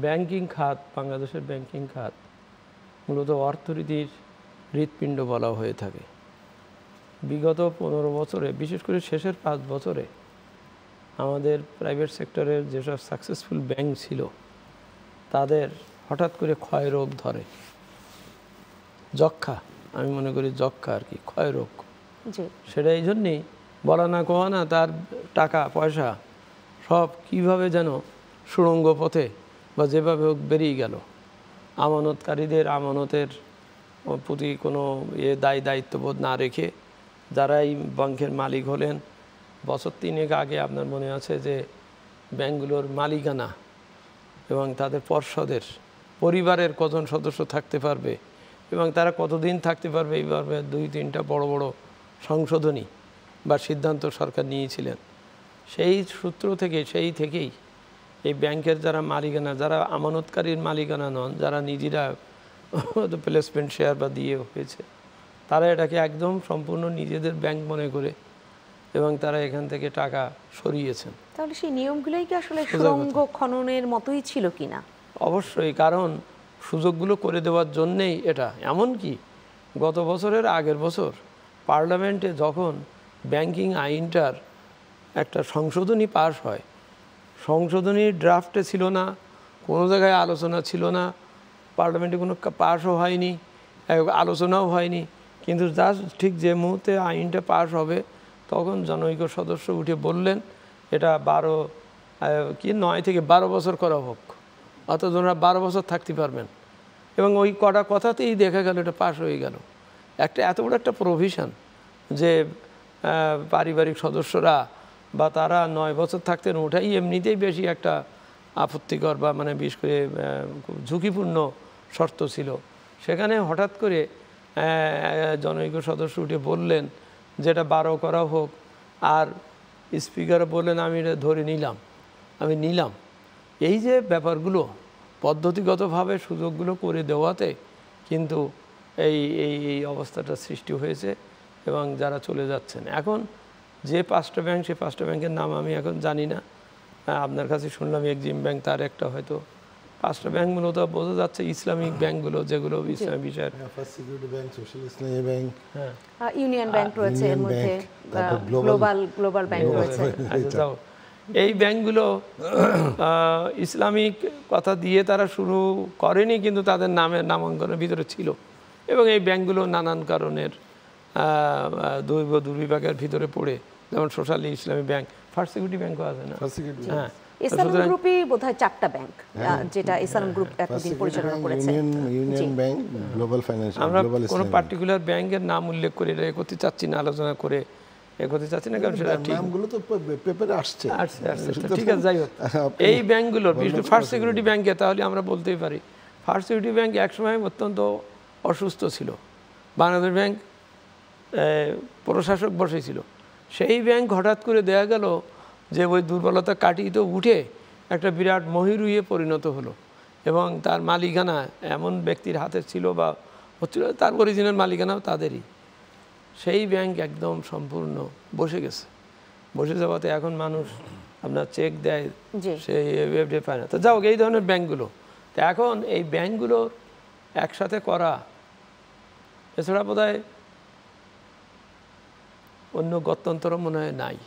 Banking খাত, বাংলাদেশের banking খাত মূলত অর্থনীতির হৃৎপিণ্ড বলা হয়ে থাকে। বিগত 15 বছরে, বিশেষ করে শেষের 5 বছরে আমাদের প্রাইভেট সেক্টরের যেসব সাকসেসফুল ব্যাংক ছিল তাদের হঠাৎ করে ক্ষয় রোগ ধরে। যক্ষা, আমি মনে করি যক্ষা আর কি, ক্ষয় রোগ। সেটা এই জন্যেই বলা না কোয়া না, তার টাকা পয়সা সব কিভাবে যেন সুড়ঙ্গ পথে বা যেভাবে হোক বেরিয়ে গেল। আমানতকারীদের আমানতের প্রতি কোনো দায়িত্ববোধ না রেখে যারা এই ব্যাংকের মালিক হলেন, বছর 3 আগে আপনার মনে আছে যে ব্যাংকগুলোর মালিকানা এবং তাদের পর্ষদের পরিবারের কজন সদস্য থাকতে পারবে এবং তারা কতদিন থাকতে পারবে, এইভাবে 2-3টা বড় বড় সংশোধনী বা সিদ্ধান্ত সরকার নিয়েছিলেন। সেই সূত্র থেকে থেকেই এই ব্যাংকের যারা মালিকানা, যারা আমানতকারীর মালিকানা নন, যারা নিজেরা প্লেসমেন্ট শেয়ার বা দিয়ে হয়েছে, তারা এটাকে একদম সম্পূর্ণ নিজেদের ব্যাংক মনে করে এবং তারা এখান থেকে টাকা সরিয়েছেন। তাহলে সেই নিয়মগুলোই কি আসলে সুড়ঙ্গ খননের মতোই ছিল কিনা? অবশ্যই, কারণ সুযোগগুলো করে দেওয়ার জন্যেই এটা। এমনকি গত বছরের আগের বছর পার্লামেন্টে যখন ব্যাংকিং আইনটার একটা সংশোধনী পাস হয়, সংশোধনী ড্রাফটে ছিল না, কোনো জায়গায় আলোচনা ছিল না, পার্লামেন্টে কোনো পাসও হয়নি, আলোচনাও হয়নি, কিন্তু জাস্ট ঠিক যে মুহূর্তে আইনটা পাস হবে তখন জনৈক সদস্য উঠে বললেন এটা 9 থেকে 12 বছর করা হোক, অথচ ওনারা 12 বছর থাকতে পারবেন। এবং ওই কটা কথাতেই দেখা গেল এটা পাস হয়ে গেল। এত বড় একটা প্রভিশন যে পারিবারিক সদস্যরা বা তারা 9 বছর থাকতেন, ওটাই এমনিতেই বেশি একটা আপত্তিকর বা মানে বিশেষ করে খুব ঝুঁকিপূর্ণ শর্ত ছিল। সেখানে হঠাৎ করে জনৈক সদস্য উঠে বললেন যেটা 12 করা হোক, আর স্পিকার বললেন আমি এটা ধরে নিলাম, আমি নিলাম। এই যে ব্যাপারগুলো পদ্ধতিগতভাবে সুযোগগুলো করে দেওয়াতে কিন্তু এই অবস্থাটা সৃষ্টি হয়েছে এবং যারা চলে যাচ্ছেন। এখন যে 5টা ব্যাংক, সেই 5টা ব্যাংকের নাম আমি এখন জানি না, আপনার কাছে শুনলাম এক্সিম ব্যাংক, তার একটা হয়তো। 5টা ব্যাংক মূলত বোঝা যাচ্ছে ইসলামিক ব্যাংকগুলো, যেগুলো ইসলামী বিষয়ের, ফার্স্ট সিকিউরিটি ব্যাংক, সোশ্যাল ইসলামী ব্যাংক, ইউনিয়ন ব্যাংক রয়েছে, এর মধ্যে গ্লোবাল ব্যাংক রয়েছে। এই ব্যাংকগুলো ইসলামিক কথা দিয়ে তারা শুরু করেনি, কিন্তু তাদের নামাঙ্কনের ভিতরে ছিল। এবং এই ব্যাংকগুলো নানান কারণের দুর্বিভাগের ভিতরে পড়ে, যেমন সোশ্যাল ইসলামী ব্যাংক, ফার্স্ট সিকিউরিটি ব্যাংকও আছে না? হ্যাঁ, ইসলাম গ্রুপই বোধহয় 4টা ব্যাংক, যেটা ইসলাম গ্রুপ এতদিন পরিচালনা করেছে। ইউনিয়ন ব্যাংক, গ্লোবাল ফাইন্যান্সিয়াল, আমরা কোনো পার্টিকুলার ব্যাংকের নাম উল্লেখ করে এটা করতে চাচ্ছি না, আলোচনা করে করতে চাচ্ছি না, কারণ সেটা ঠিক নামগুলো তো পেপারে আসছে। ঠিক আছে, যাই হোক, এই ব্যাংকগুলো ফার্স্ট সিকিউরিটি ব্যাংকে তাহলে আমরা বলতেই পারি ফার্স্ট সিকিউরিটি ব্যাংক একসময় অত্যন্ত অসুস্থ ছিল। বাংলাদেশ ব্যাংক প্রশাসক বসেছিল, সেই ব্যাংক হঠাৎ করে দেখা গেল যে ওই দুর্বলতা কাটিয়ে তো উঠে একটা বিরাট মহিরুহে পরিণত হলো এবং তার মালিকানা এমন ব্যক্তির হাতে ছিল বা হচ্ছিল, তার অরিজিনাল মালিকানাও তাদেরই। সেই ব্যাংক একদম সম্পূর্ণ বসে গেছে। বসে যাওয়াতে এখন মানুষ আপনার চেক দেয়, সেই এফডি পায় না। তো যাও, এই ধরনের ব্যাংকগুলো, তো এখন এই ব্যাংকগুলো একসাথে করা এছাড়া বোধহয় অন্য গত্যন্তর মনে হয় নাই।